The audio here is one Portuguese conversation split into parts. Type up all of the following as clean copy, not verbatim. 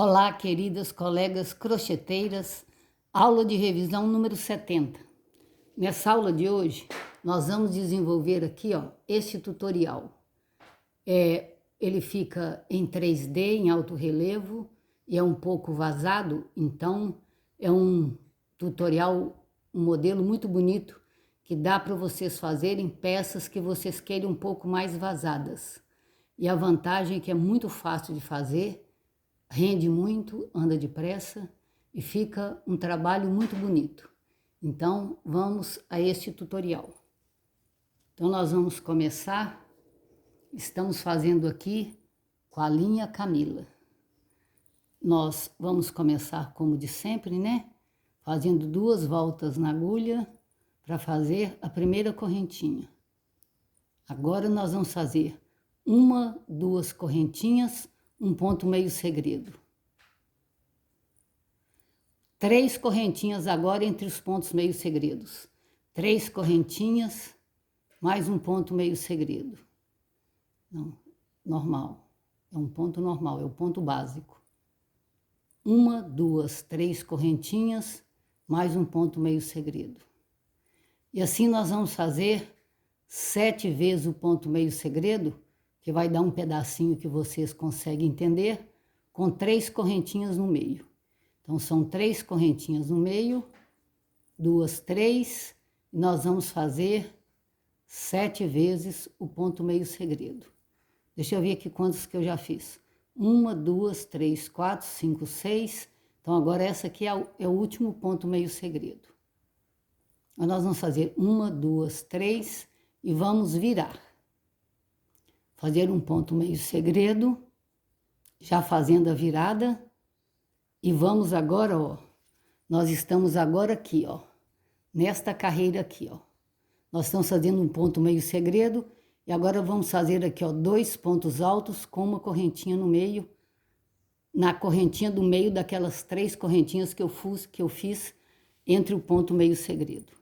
Olá, queridas colegas crocheteiras, aula de revisão número 70. Nessa aula de hoje, nós vamos desenvolver aqui, este tutorial. Ele fica em 3D, em alto relevo, e é um pouco vazado, então é um tutorial, um modelo muito bonito, que dá para vocês fazerem peças que vocês queiram um pouco mais vazadas. E a vantagem é que é muito fácil de fazer, rende muito, anda depressa e fica um trabalho muito bonito. Então, vamos a este tutorial. Então, nós vamos começar, estamos fazendo aqui com a linha Camila. Nós vamos começar como de sempre, né? Fazendo 2 voltas na agulha para fazer a primeira correntinha. Agora, nós vamos fazer 1, 2 correntinhas, um ponto meio segredo. 3 correntinhas agora entre os pontos meio segredos. 3 correntinhas, mais um ponto meio segredo. Não, normal. É um ponto normal, é o ponto básico. 1, 2, 3 correntinhas, mais um ponto meio segredo. E assim nós vamos fazer 7 vezes o ponto meio segredo, que vai dar um pedacinho que vocês conseguem entender, com 3 correntinhas no meio. Então, são 3 correntinhas no meio, 2, 3, e nós vamos fazer 7 vezes o ponto meio segredo. Deixa eu ver aqui quantos que eu já fiz. 1, 2, 3, 4, 5, 6. Então, agora essa aqui é o último ponto meio segredo. Então, nós vamos fazer 1, 2, 3 e vamos virar. Fazer um ponto meio segredo, já fazendo a virada. E vamos agora, nós estamos agora aqui, nesta carreira aqui, Nós estamos fazendo um ponto meio segredo e agora vamos fazer aqui, 2 pontos altos com uma correntinha no meio, na correntinha do meio daquelas 3 correntinhas que eu fiz entre o ponto meio segredo.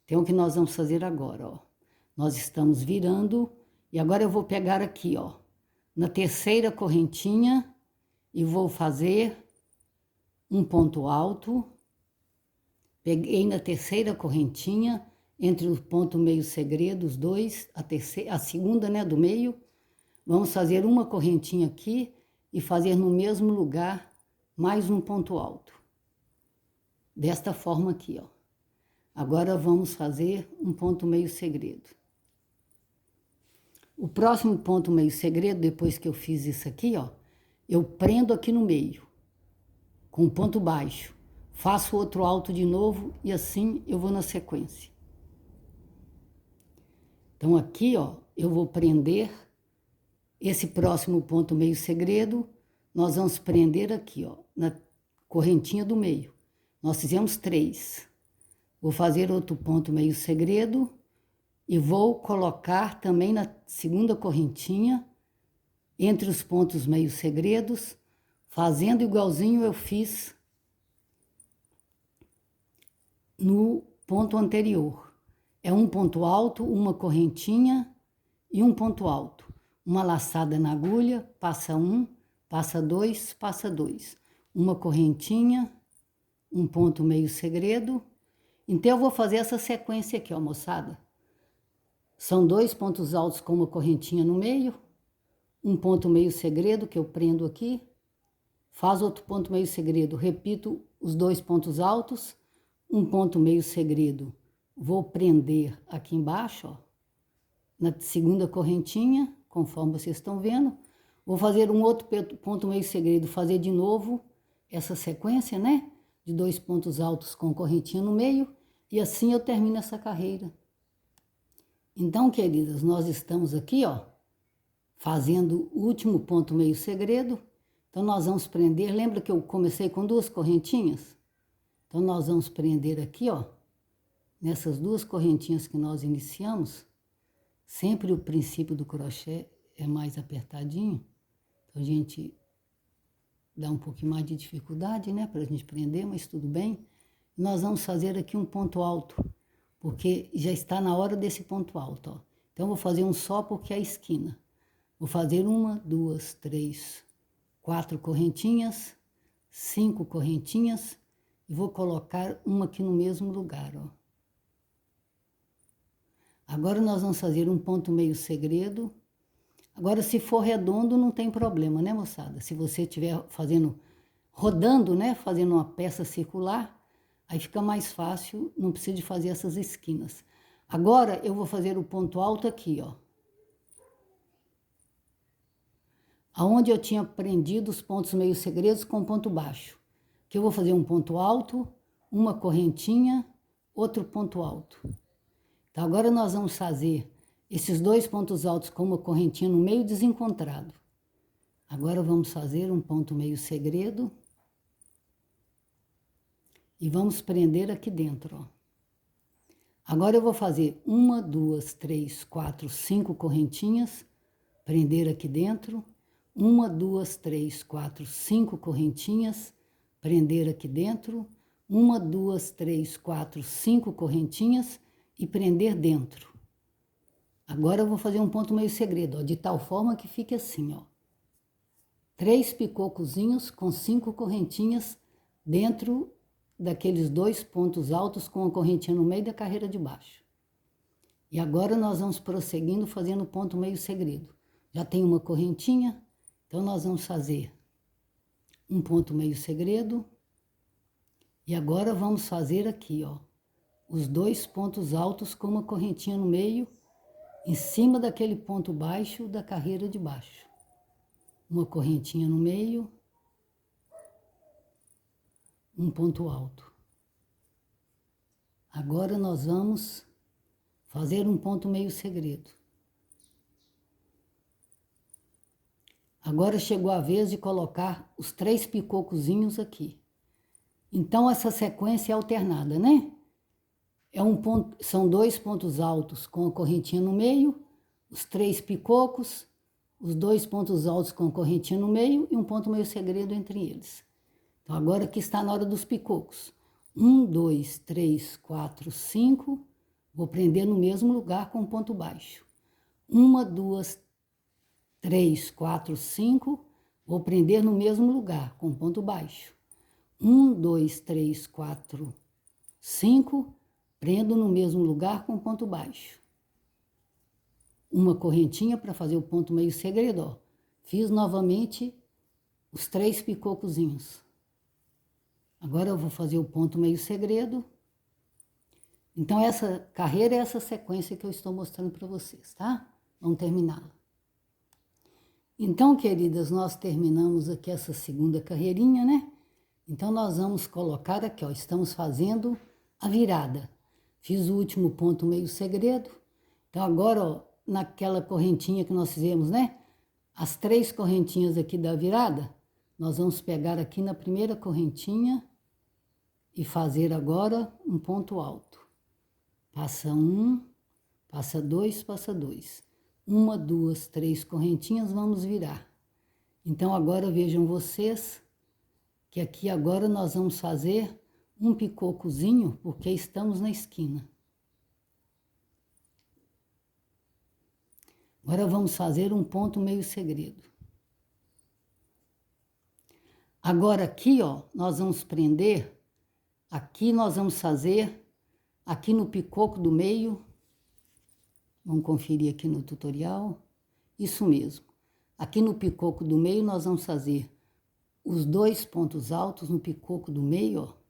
Então, o que nós vamos fazer agora, Nós estamos virando e agora eu vou pegar aqui, na terceira correntinha e vou fazer um ponto alto. Peguei na terceira correntinha, entre o ponto meio segredo, os dois, a segunda, né, do meio. Vamos fazer uma correntinha aqui e fazer no mesmo lugar mais um ponto alto. Desta forma aqui, Agora vamos fazer um ponto meio segredo. O próximo ponto meio segredo, depois que eu fiz isso aqui, eu prendo aqui no meio, com ponto baixo. Faço outro alto de novo e assim eu vou na sequência. Então, aqui, eu vou prender esse próximo ponto meio segredo. Nós vamos prender aqui, na correntinha do meio. Nós fizemos 3. Vou fazer outro ponto meio segredo. E vou colocar também na segunda correntinha, entre os pontos meio segredos, fazendo igualzinho eu fiz no ponto anterior. É um ponto alto, uma correntinha e um ponto alto. Uma laçada na agulha, passa 1, passa 2, passa 2. Uma correntinha, um ponto meio segredo. Então, eu vou fazer essa sequência aqui, moçada. São 2 pontos altos com uma correntinha no meio, um ponto meio segredo que eu prendo aqui, faz outro ponto meio segredo, repito os 2 pontos altos, um ponto meio segredo, vou prender aqui embaixo, na segunda correntinha, conforme vocês estão vendo, vou fazer um outro ponto meio segredo, fazer de novo essa sequência, né, de 2 pontos altos com correntinha no meio, e assim eu termino essa carreira. Então, queridas, nós estamos aqui, fazendo o último ponto meio segredo. Então, nós vamos prender, lembra que eu comecei com 2 correntinhas? Então, nós vamos prender aqui, nessas 2 correntinhas que nós iniciamos. Sempre o princípio do crochê é mais apertadinho. Então, a gente dá um pouquinho mais de dificuldade, né, para a gente prender, mas tudo bem. Nós vamos fazer aqui um ponto alto, porque já está na hora desse ponto alto, Então, eu vou fazer um só porque é a esquina. Vou fazer 1, 2, 3, 4 correntinhas, 5 correntinhas e vou colocar uma aqui no mesmo lugar, ó. Agora nós vamos fazer um ponto meio segredo. Agora, se for redondo, não tem problema, né, moçada? Se você estiver fazendo, rodando, né, fazendo uma peça circular, aí fica mais fácil, não precisa de fazer essas esquinas. Agora, eu vou fazer o ponto alto aqui, ó. Aonde eu tinha prendido os pontos meio segredos com ponto baixo. Que eu vou fazer um ponto alto, uma correntinha, outro ponto alto. Então, agora nós vamos fazer esses 2 pontos altos com uma correntinha no meio desencontrado. Agora vamos fazer um ponto meio segredo. E vamos prender aqui dentro, ó. Agora eu vou fazer 1, 2, 3, 4, 5 correntinhas, prender aqui dentro. 1, 2, 3, 4, 5 correntinhas, prender aqui dentro. 1, 2, 3, 4, 5 correntinhas e prender dentro. Agora eu vou fazer um ponto meio segredo, ó, de tal forma que fique assim, ó. 3 picocozinhos com 5 correntinhas dentro daqueles 2 pontos altos com a correntinha no meio da carreira de baixo. E agora nós vamos prosseguindo fazendo ponto meio segredo. Já tem uma correntinha, então nós vamos fazer um ponto meio segredo. E agora vamos fazer aqui, ó, os 2 pontos altos com uma correntinha no meio, em cima daquele ponto baixo da carreira de baixo. Uma correntinha no meio, um ponto alto. Agora nós vamos fazer um ponto meio segredo. Agora chegou a vez de colocar os 3 picocozinhos aqui. Então essa sequência é alternada, né? São 2 pontos altos com a correntinha no meio, os 3 picocos, os 2 pontos altos com a correntinha no meio e um ponto meio segredo entre eles. Então, agora aqui está na hora dos picocos. 1, 2, 3, 4, 5. Vou prender no mesmo lugar com ponto baixo. 1, 2, 3, 4, 5. Vou prender no mesmo lugar com ponto baixo. 1, 2, 3, 4, 5. Prendo no mesmo lugar com ponto baixo. Uma correntinha para fazer o ponto meio segredo, ó. Fiz novamente os 3 picocozinhos. Agora eu vou fazer o ponto meio segredo. Então, essa carreira é essa sequência que eu estou mostrando para vocês, tá? Vamos terminá-la. Então, queridas, nós terminamos aqui essa segunda carreirinha, né? Então, nós vamos colocar aqui, ó, estamos fazendo a virada. Fiz o último ponto meio segredo. Então, agora, ó, naquela correntinha que nós fizemos, né? As 3 correntinhas aqui da virada, nós vamos pegar aqui na primeira correntinha e fazer agora um ponto alto. Passa 1, passa 2, passa 2. 1, 2, 3 correntinhas, vamos virar. Então, agora vejam vocês que aqui agora nós vamos fazer um picocozinho, porque estamos na esquina. Agora vamos fazer um ponto meio segredo. Agora aqui, ó, nós vamos prender, aqui nós vamos fazer, aqui no picoco do meio, vamos conferir aqui no tutorial, isso mesmo. Aqui no picoco do meio nós vamos fazer os 2 pontos altos no picoco do meio, ó.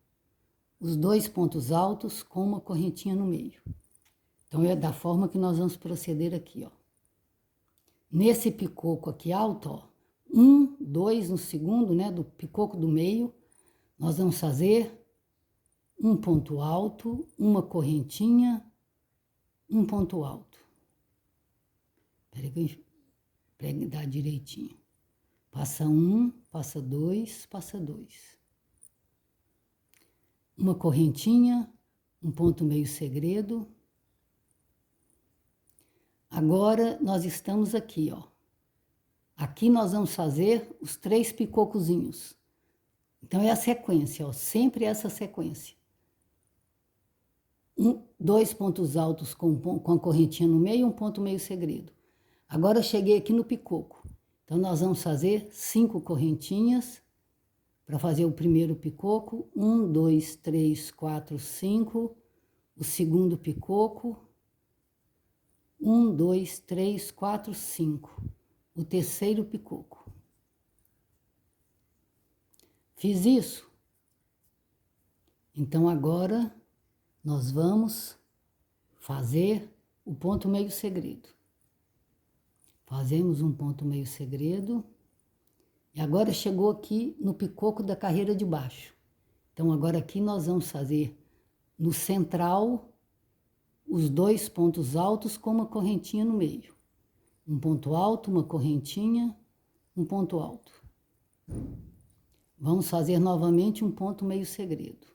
Os 2 pontos altos com uma correntinha no meio. Então, é da forma que nós vamos proceder aqui, ó. Nesse picoco aqui alto, ó, 1, 2 no segundo, né, do picoco do meio, nós vamos fazer um ponto alto, uma correntinha, um ponto alto. Espera para dar direitinho. Passa 1, passa 2, passa 2. Uma correntinha, um ponto meio segredo. Agora, nós estamos aqui, ó. Aqui nós vamos fazer os 3 picocozinhos. Então, é a sequência, ó. Sempre essa sequência. 2 pontos altos com a correntinha no meio e um ponto meio segredo. Agora, eu cheguei aqui no picoco. Então, nós vamos fazer 5 correntinhas, para fazer o primeiro picoco. 1, 2, 3, 4, 5. O segundo picoco. 1, 2, 3, 4, 5. O terceiro picoco. Fiz isso? Então, agora, nós vamos fazer o ponto meio segredo. Fazemos um ponto meio segredo. E agora chegou aqui no picoco da carreira de baixo. Então, agora aqui nós vamos fazer no central os 2 pontos altos com uma correntinha no meio. Um ponto alto, uma correntinha, um ponto alto. Vamos fazer novamente um ponto meio segredo.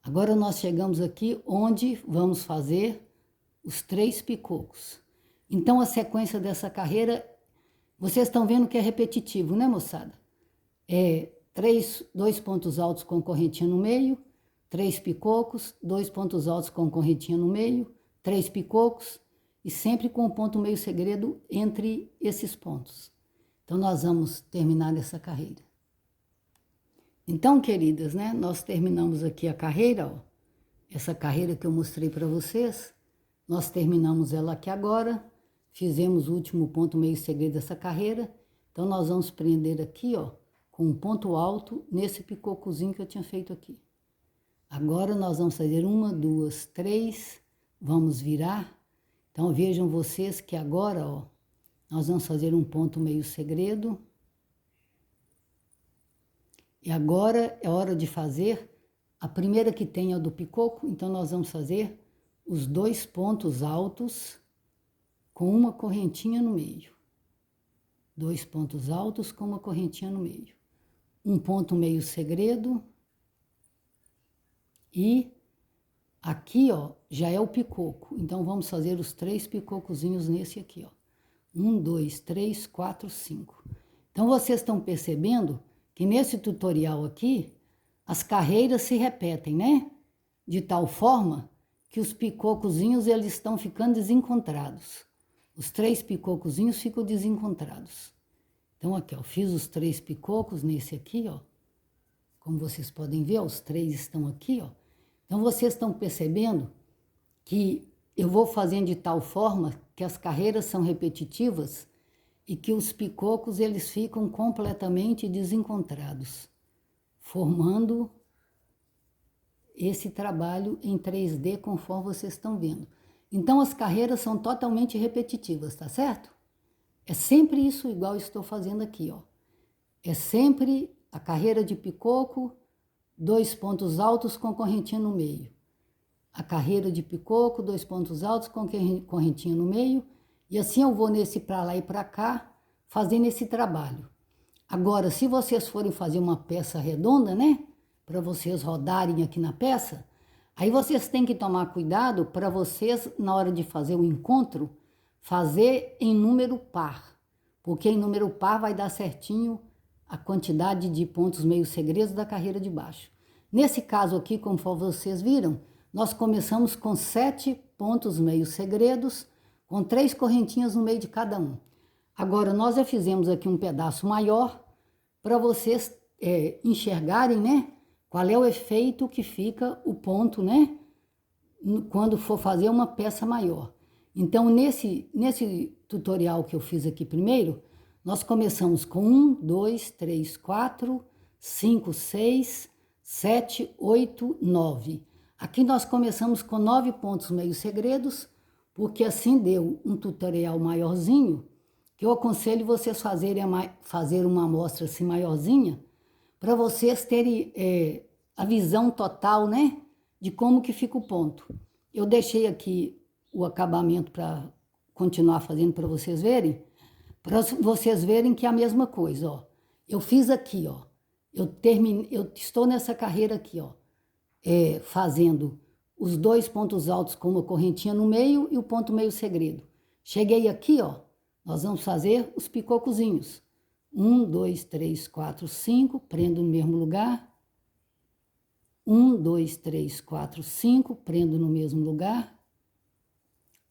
Agora nós chegamos aqui onde vamos fazer os 3 picocos. Então, a sequência dessa carreira, vocês estão vendo que é repetitivo, né, moçada? É 2 pontos altos com correntinha no meio, 3 picocos, 2 pontos altos com correntinha no meio, 3 picocos, e sempre com um ponto meio segredo entre esses pontos. Então, nós vamos terminar essa carreira. Então, queridas, né, nós terminamos aqui a carreira, ó, essa carreira que eu mostrei para vocês, nós terminamos ela aqui agora, fizemos o último ponto meio segredo dessa carreira, então nós vamos prender aqui, ó, com um ponto alto nesse picocozinho que eu tinha feito aqui. Agora nós vamos fazer 1, 2, 3, vamos virar. Então vejam vocês que agora, ó, nós vamos fazer um ponto meio segredo. E agora é hora de fazer a primeira que tem é do picoco, então nós vamos fazer os 2 pontos altos com uma correntinha no meio. 2 pontos altos com uma correntinha no meio. Um ponto meio segredo. E aqui, ó, já é o picoco. Então, vamos fazer os 3 picocozinhos nesse aqui, ó. 1, 2, 3, 4, 5. Então, vocês estão percebendo que nesse tutorial aqui, as carreiras se repetem, né? De tal forma que os picocozinhos, eles estão ficando desencontrados. Os 3 picocozinhos ficam desencontrados. Então, aqui, ó, fiz os 3 picocos nesse aqui, ó. Como vocês podem ver, ó, os 3 estão aqui, ó. Então, vocês estão percebendo que eu vou fazendo de tal forma que as carreiras são repetitivas e que os picocos, eles ficam completamente desencontrados, formando esse trabalho em 3D, conforme vocês estão vendo. Então, as carreiras são totalmente repetitivas, tá certo? É sempre isso igual eu estou fazendo aqui, ó. É sempre a carreira de picoco, 2 pontos altos com correntinha no meio. A carreira de picoco, 2 pontos altos com correntinha no meio. E assim eu vou nesse para lá e para cá, fazendo esse trabalho. Agora, se vocês forem fazer uma peça redonda, né? Para vocês rodarem aqui na peça, aí vocês têm que tomar cuidado para vocês, na hora de fazer o encontro, fazer em número par. Porque em número par vai dar certinho a quantidade de pontos meio segredos da carreira de baixo. Nesse caso aqui, conforme vocês viram, nós começamos com 7 pontos meio segredos, com 3 correntinhas no meio de cada um. Agora, nós já fizemos aqui um pedaço maior, para vocês enxergarem, né, qual é o efeito que fica o ponto, né, quando for fazer uma peça maior. Então, nesse tutorial que eu fiz aqui primeiro, nós começamos com 1, 2, 3, 4, 5, 6, 7, 8, 9. Aqui nós começamos com 9 pontos meio segredos, porque assim deu um tutorial maiorzinho, que eu aconselho vocês fazer uma amostra assim maiorzinha, para vocês terem a visão total, né, de como que fica o ponto. Eu deixei aqui o acabamento para continuar fazendo para vocês verem, que é a mesma coisa, ó. Eu fiz aqui, ó. Eu estou nessa carreira aqui, ó, fazendo os 2 pontos altos com uma correntinha no meio e o ponto meio segredo. Cheguei aqui, ó, nós vamos fazer os picocozinhos. 1, 2, 3, 4, 5, prendo no mesmo lugar. 1, 2, 3, 4, 5, prendo no mesmo lugar.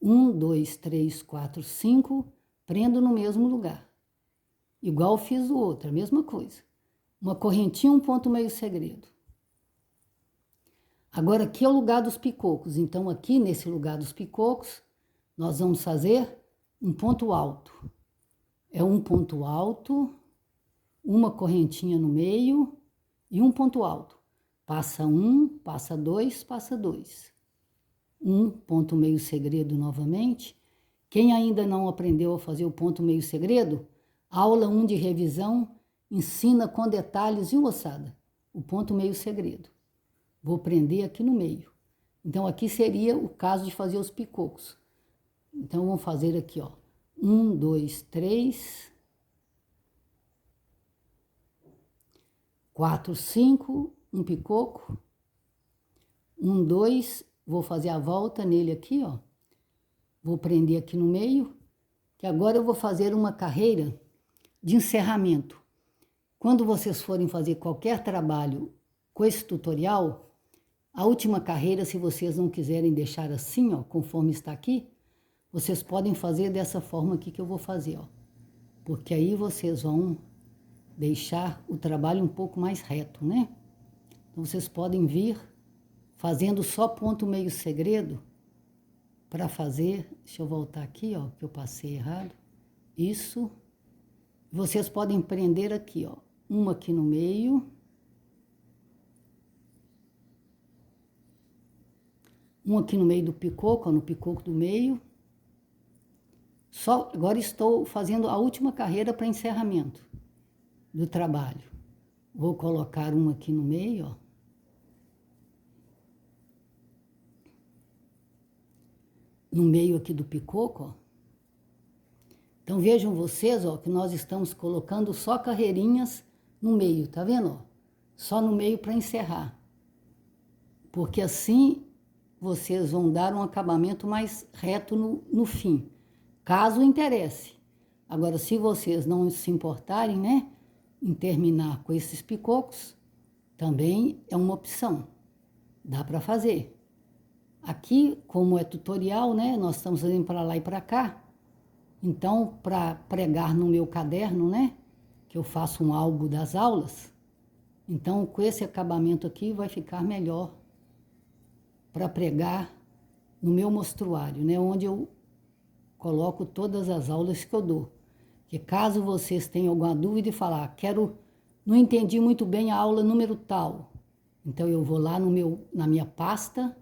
1, 2, 3, 4, 5, prendo no mesmo lugar. igual eu fiz o outro, a mesma coisa. Uma correntinha, um ponto meio segredo. Agora aqui é o lugar dos picocos, então aqui nesse lugar dos picocos, nós vamos fazer um ponto alto. É um ponto alto, uma correntinha no meio e um ponto alto. Passa um, passa dois, passa dois. Um ponto meio segredo novamente. Quem ainda não aprendeu a fazer o ponto meio segredo, aula 1 de revisão ensina com detalhes, viu, moçada? O ponto meio segredo. Vou prender aqui no meio. Então, aqui seria o caso de fazer os picocos. Então, vamos fazer aqui, ó. 1, 2, 3, 4, 5, um picoco. 1, 2, vou fazer a volta nele aqui, ó. Vou prender aqui no meio, que agora eu vou fazer uma carreira de encerramento. Quando vocês forem fazer qualquer trabalho com esse tutorial, a última carreira, se vocês não quiserem deixar assim, ó, conforme está aqui, vocês podem fazer dessa forma aqui que eu vou fazer, ó. Porque aí vocês vão deixar o trabalho um pouco mais reto, né? Então, vocês podem vir fazendo só ponto meio segredo para fazer. Deixa eu voltar aqui, ó, que eu passei errado. Isso. Vocês podem prender aqui, ó. Uma aqui no meio. Um aqui no meio do picoco, ó, no picoco do meio. Só agora estou fazendo a última carreira para encerramento do trabalho. Vou colocar uma aqui no meio, ó. No meio aqui do picoco, ó. Então vejam vocês, ó, que nós estamos colocando só carreirinhas no meio, tá vendo, ó? Só no meio para encerrar. Porque assim vocês vão dar um acabamento mais reto no fim, caso interesse. Agora, se vocês não se importarem, né, em terminar com esses picocos, também é uma opção, dá para fazer. Aqui, como é tutorial, né, nós estamos fazendo para lá e para cá, então, para pregar no meu caderno, né, que eu faço um álbum das aulas, então, com esse acabamento aqui, vai ficar melhor para pregar no meu mostruário, né, onde eu coloco todas as aulas que eu dou. Que caso vocês tenham alguma dúvida e falar, não entendi muito bem a aula número tal, então eu vou lá na minha pasta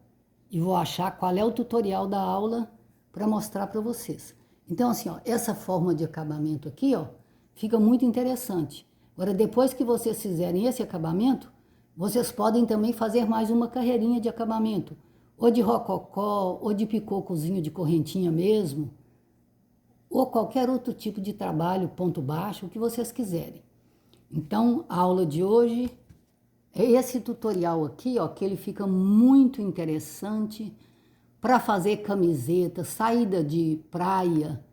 e vou achar qual é o tutorial da aula para mostrar para vocês. Então, assim, ó, essa forma de acabamento aqui, ó, fica muito interessante. Agora, depois que vocês fizerem esse acabamento, vocês podem também fazer mais uma carreirinha de acabamento, ou de rococó, ou de picocozinho de correntinha mesmo, ou qualquer outro tipo de trabalho, ponto baixo, o que vocês quiserem. Então, a aula de hoje é esse tutorial aqui, ó, que ele fica muito interessante para fazer camiseta, saída de praia,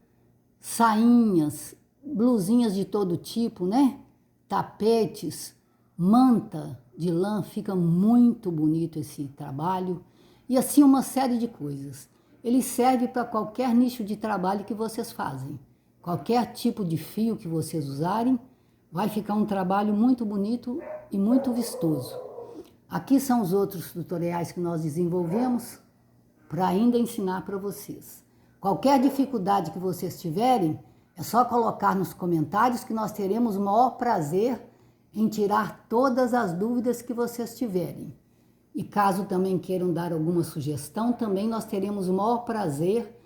sainhas, blusinhas de todo tipo, né? Tapetes, manta de lã, fica muito bonito esse trabalho. E assim uma série de coisas. Ele serve para qualquer nicho de trabalho que vocês fazem. Qualquer tipo de fio que vocês usarem, vai ficar um trabalho muito bonito e muito vistoso. Aqui são os outros tutoriais que nós desenvolvemos para ainda ensinar para vocês. Qualquer dificuldade que vocês tiverem, é só colocar nos comentários que nós teremos o maior prazer em tirar todas as dúvidas que vocês tiverem. E caso também queiram dar alguma sugestão, também nós teremos o maior prazer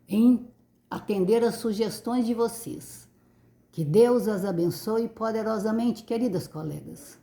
em atender as sugestões de vocês. Que Deus as abençoe poderosamente, queridas colegas.